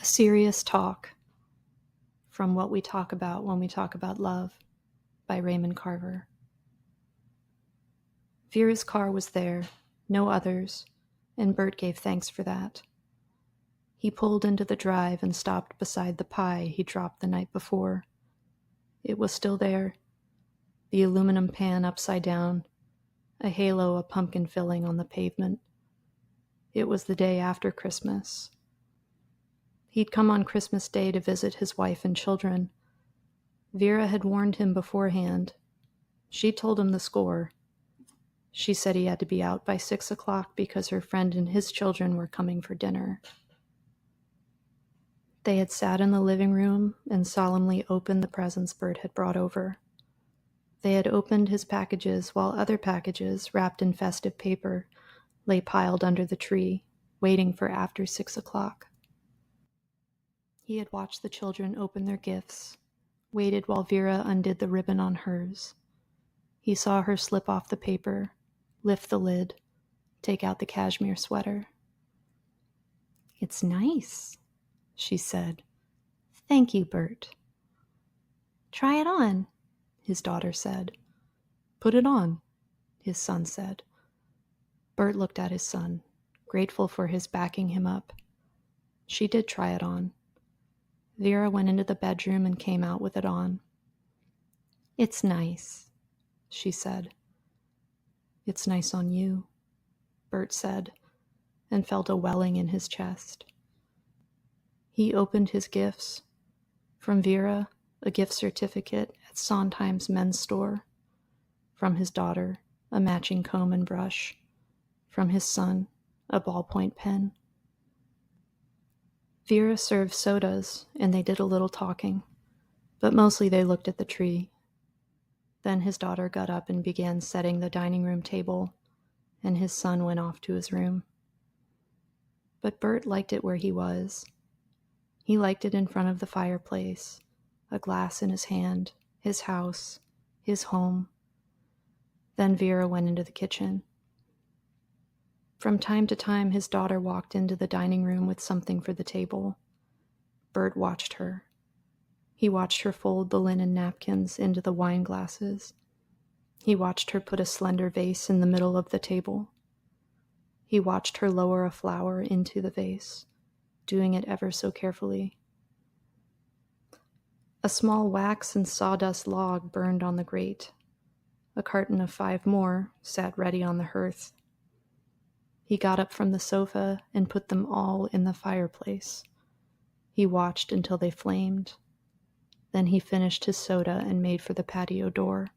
A Serious Talk from What We Talk About When We Talk About Love by Raymond Carver. Vera's car was there, no others, and Bert gave thanks for that. He pulled into the drive and stopped beside the pie he dropped the night before. It was still there, the aluminum pan upside down, a halo of pumpkin filling on the pavement. It was the day after Christmas. He'd come on Christmas Day to visit his wife and children. Vera had warned him beforehand. She'd told him the score. She said he had to be out by 6 o'clock because her friend and his children were coming for dinner. They had sat in the living room and solemnly opened the presents Bert had brought over. They had opened his packages while other packages, wrapped in festive paper, lay piled under the tree, waiting for after 6 o'clock. He had watched the children open their gifts, waited while Vera undid the ribbon on hers. He saw her slip off the paper, lift the lid, take out the cashmere sweater. "It's nice," she said. "Thank you, Bert." "Try it on," his daughter said. "Put it on," his son said. Bert looked at his son, grateful for his backing him up. She did try it on. Vera went into the bedroom and came out with it on. "It's nice," she said. "It's nice on you," Bert said, and felt a welling in his chest. He opened his gifts. From Vera, a gift certificate at Sondheim's men's store. From his daughter, a matching comb and brush. From his son, a ballpoint pen. Vera served sodas, and they did a little talking, but mostly they looked at the tree. Then his daughter got up and began setting the dining room table, and his son went off to his room. But Bert liked it where he was. He liked it in front of the fireplace, a glass in his hand, his house, his home. Then Vera went into the kitchen. From time to time, his daughter walked into the dining room with something for the table. Bert watched her. He watched her fold the linen napkins into the wine glasses. He watched her put a slender vase in the middle of the table. He watched her lower a flower into the vase, doing it ever so carefully. A small wax and sawdust log burned on the grate. A carton of 5 more sat ready on the hearth. He got up from the sofa and put them all in the fireplace. He watched until they flamed. Then he finished his soda and made for the patio door.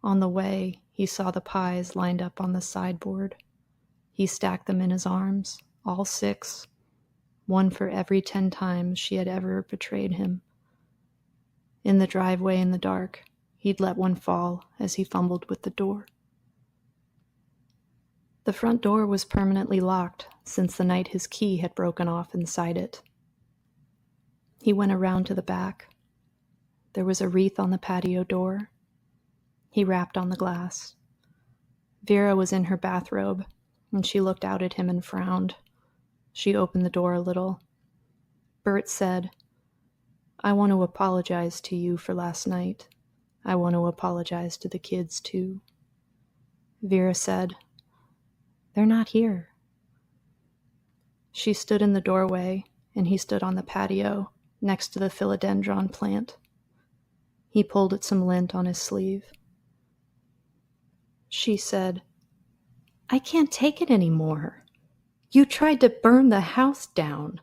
On the way, he saw the pies lined up on the sideboard. He stacked them in his arms, all 6, one for every 10 times she had ever betrayed him. In the driveway in the dark, he'd let one fall as he fumbled with the door. The front door was permanently locked since the night his key had broken off inside it. He went around to the back. There was a wreath on the patio door. He rapped on the glass. Vera was in her bathrobe, and she looked out at him and frowned. She opened the door a little. Bert said, "I want to apologize to you for last night. I want to apologize to the kids, too." Vera said, "They're not here." She stood in the doorway, and he stood on the patio next to the philodendron plant. He pulled at some lint on his sleeve. She said, "I can't take it anymore. You tried to burn the house down."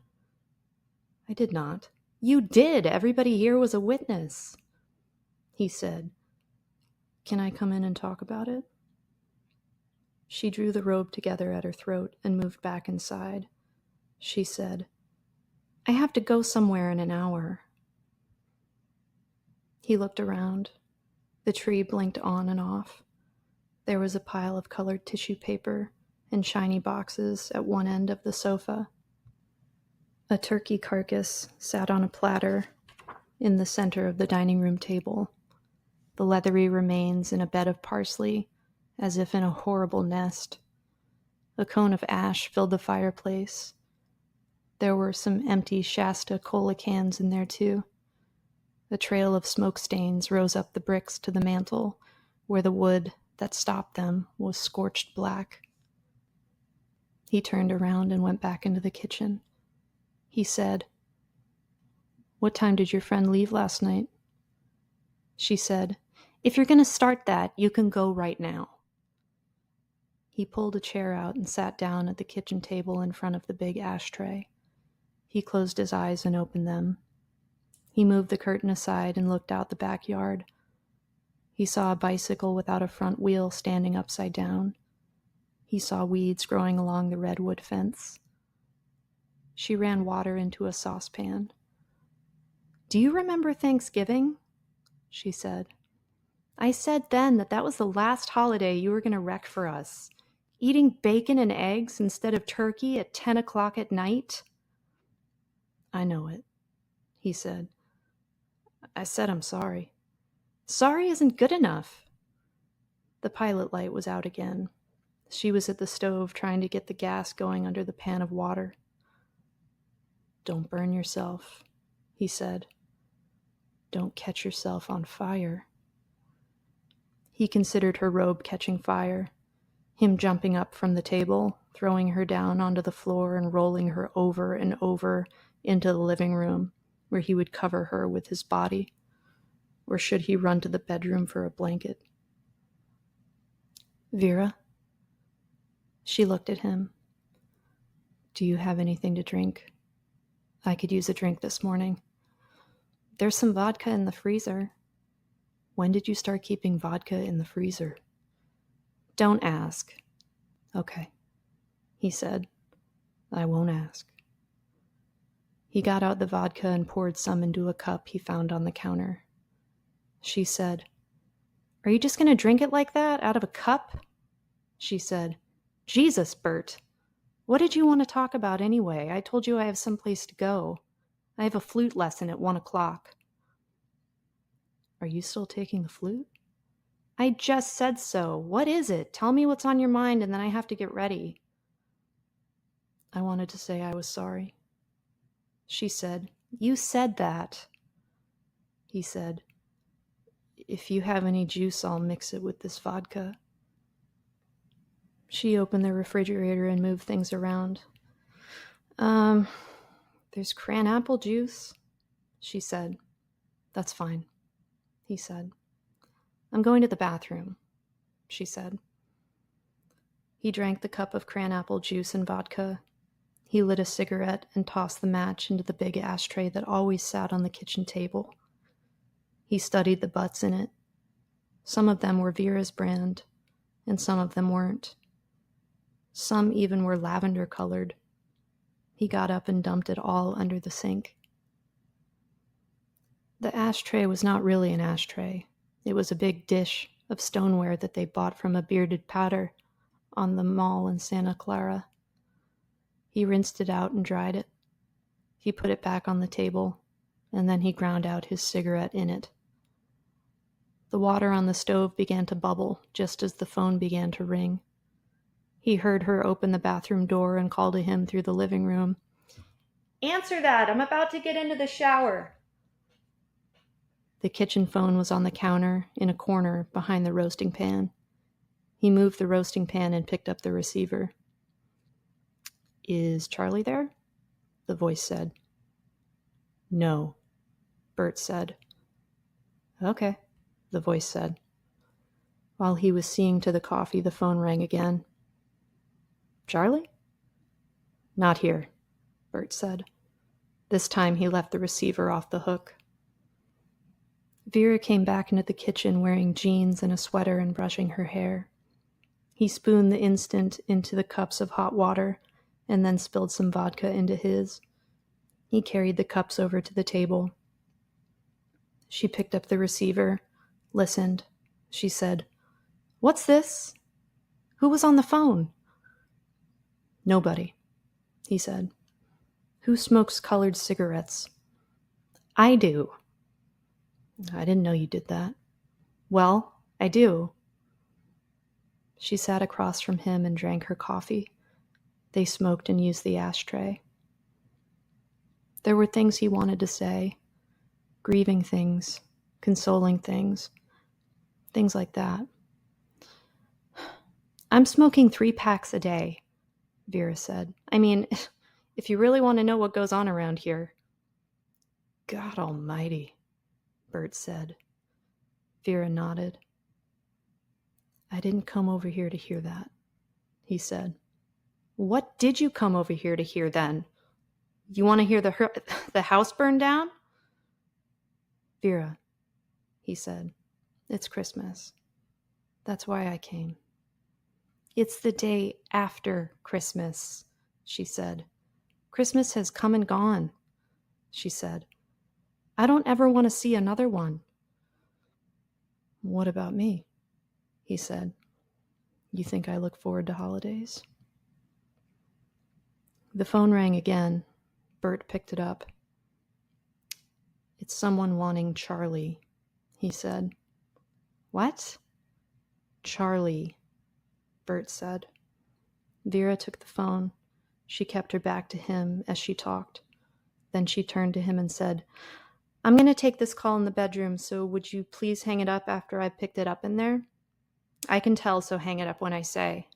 "I did not." "You did. Everybody here was a witness." He said, "Can I come in and talk about it?" She drew the robe together at her throat and moved back inside. She said, "I have to go somewhere in an hour." He looked around. The tree blinked on and off. There was a pile of colored tissue paper and shiny boxes at one end of the sofa. A turkey carcass sat on a platter in the center of the dining room table, the leathery remains in a bed of parsley, as if in a horrible nest. A cone of ash filled the fireplace. There were some empty Shasta Cola cans in there, too. A trail of smoke stains rose up the bricks to the mantel, where the wood that stopped them was scorched black. He turned around and went back into the kitchen. He said, "What time did your friend leave last night?" She said, "If you're going to start that, you can go right now." He pulled a chair out and sat down at the kitchen table in front of the big ashtray. He closed his eyes and opened them. He moved the curtain aside and looked out the backyard. He saw a bicycle without a front wheel standing upside down. He saw weeds growing along the redwood fence. She ran water into a saucepan. "Do you remember Thanksgiving?" she said. "I said then that was the last holiday you were going to wreck for us. Eating bacon and eggs instead of turkey at 10 o'clock at night." "I know it," he said. "I said I'm sorry." "Sorry isn't good enough." The pilot light was out again. She was at the stove trying to get the gas going under the pan of water. "Don't burn yourself," he said. "Don't catch yourself on fire." He considered her robe catching fire, him jumping up from the table, throwing her down onto the floor and rolling her over and over into the living room, where he would cover her with his body. Or should he run to the bedroom for a blanket? "Vera?" She looked at him. "Do you have anything to drink? I could use a drink this morning." "There's some vodka in the freezer." "When did you start keeping vodka in the freezer?" "Don't ask." "Okay," he said. "I won't ask." He got out the vodka and poured some into a cup he found on the counter. She said, "Are you just going to drink it like that, out of a cup?" She said, "Jesus, Bert. What did you want to talk about anyway? I told you I have someplace to go. I have a flute lesson at 1 o'clock. "Are you still taking the flute?" "I just said so. What is it? Tell me what's on your mind and then I have to get ready." "I wanted to say I was sorry." She said, "You said that." He said, "If you have any juice, I'll mix it with this vodka." She opened the refrigerator and moved things around. There's cran apple juice," she said. "That's fine," he said. "I'm going to the bathroom," she said. He drank the cup of cran apple juice and vodka. He lit a cigarette and tossed the match into the big ashtray that always sat on the kitchen table. He studied the butts in it. Some of them were Vera's brand, and some of them weren't. Some even were lavender-colored. He got up and dumped it all under the sink. The ashtray was not really an ashtray. It was a big dish of stoneware that they bought from a bearded pater on the mall in Santa Clara. He rinsed it out and dried it. He put it back on the table, and then he ground out his cigarette in it. The water on the stove began to bubble just as the phone began to ring. He heard her open the bathroom door and call to him through the living room. "Answer that! I'm about to get into the shower." The kitchen phone was on the counter in a corner behind the roasting pan. He moved the roasting pan and picked up the receiver. "Is Charlie there?" the voice said. "No," Bert said. "Okay," the voice said. While he was seeing to the coffee, the phone rang again. "Charlie?" "Not here," Bert said. This time he left the receiver off the hook. Vera came back into the kitchen wearing jeans and a sweater and brushing her hair. He spooned the instant into the cups of hot water and then spilled some vodka into his. He carried the cups over to the table. She picked up the receiver, listened. She said, "What's this? Who was on the phone?" "Nobody," he said. "Who smokes colored cigarettes?" "I do." "I didn't know you did that." "Well, I do." She sat across from him and drank her coffee. They smoked and used the ashtray. There were things he wanted to say, grieving things, consoling things, things like that. I'm smoking 3 packs a day, Vera said. I mean, if you really want to know what goes on around here. God almighty, Bert said. Vera nodded. I didn't come over here to hear that, he said. What did you come over here to hear then? You want to hear the house burn down? Vera, he said, it's Christmas. That's why I came. It's the day after Christmas, she said. Christmas has come and gone, she said. I don't ever want to see another one. What about me? He said. You think I look forward to holidays? The phone rang again. Bert picked it up. It's someone wanting Charlie, he said. What? Charlie, Bert said. Vera took the phone. She kept her back to him as she talked. Then she turned to him and said, I'm going to take this call in the bedroom, so would you please hang it up after I've picked it up in there? I can tell, so hang it up when I say.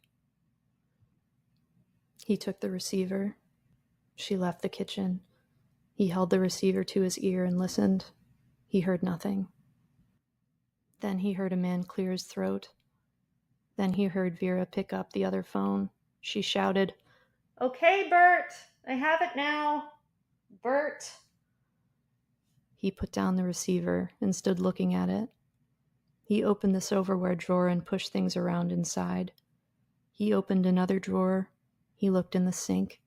He took the receiver. She left the kitchen. He held the receiver to his ear and listened. He heard nothing. Then he heard a man clear his throat. Then he heard Vera pick up the other phone. She shouted, Okay, Bert, I have it now. Bert. He put down the receiver and stood looking at it. He opened the silverware drawer and pushed things around inside. He opened another drawer. He looked in the sink.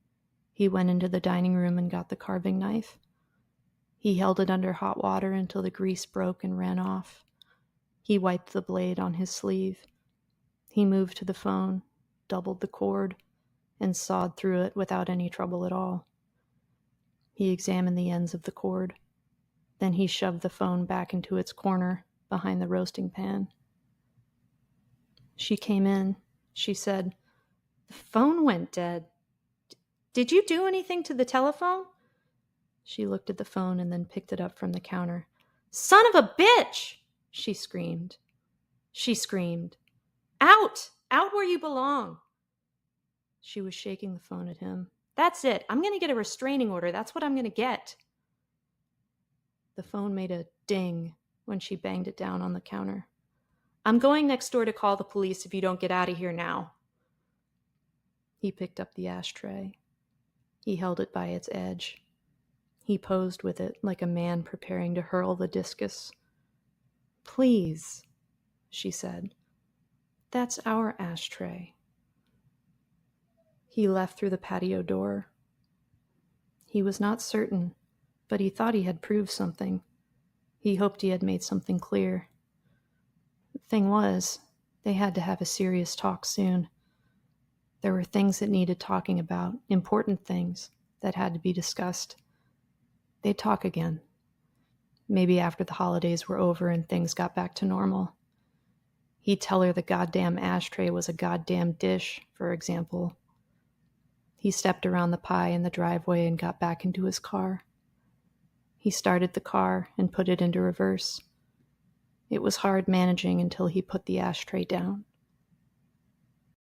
He went into the dining room and got the carving knife. He held it under hot water until the grease broke and ran off. He wiped the blade on his sleeve. He moved to the phone, doubled the cord, and sawed through it without any trouble at all. He examined the ends of the cord. Then he shoved the phone back into its corner behind the roasting pan. She came in. She said, The phone went dead. Did you do anything to the telephone? She looked at the phone and then picked it up from the counter. Son of a bitch! She screamed. Out! Out where you belong! She was shaking the phone at him. That's it. I'm going to get a restraining order. That's what I'm going to get. The phone made a ding when she banged it down on the counter. I'm going next door to call the police if you don't get out of here now. He picked up the ashtray. He held it by its edge. He posed with it like a man preparing to hurl the discus. Please, she said. That's our ashtray. He left through the patio door. He was not certain, but he thought he had proved something. He hoped he had made something clear. The thing was, they had to have a serious talk soon. There were things that needed talking about, important things that had to be discussed. They'd talk again. Maybe after the holidays were over and things got back to normal. He'd tell her the goddamn ashtray was a goddamn dish, for example. He stepped around the pie in the driveway and got back into his car. He started the car and put it into reverse. It was hard managing until he put the ashtray down.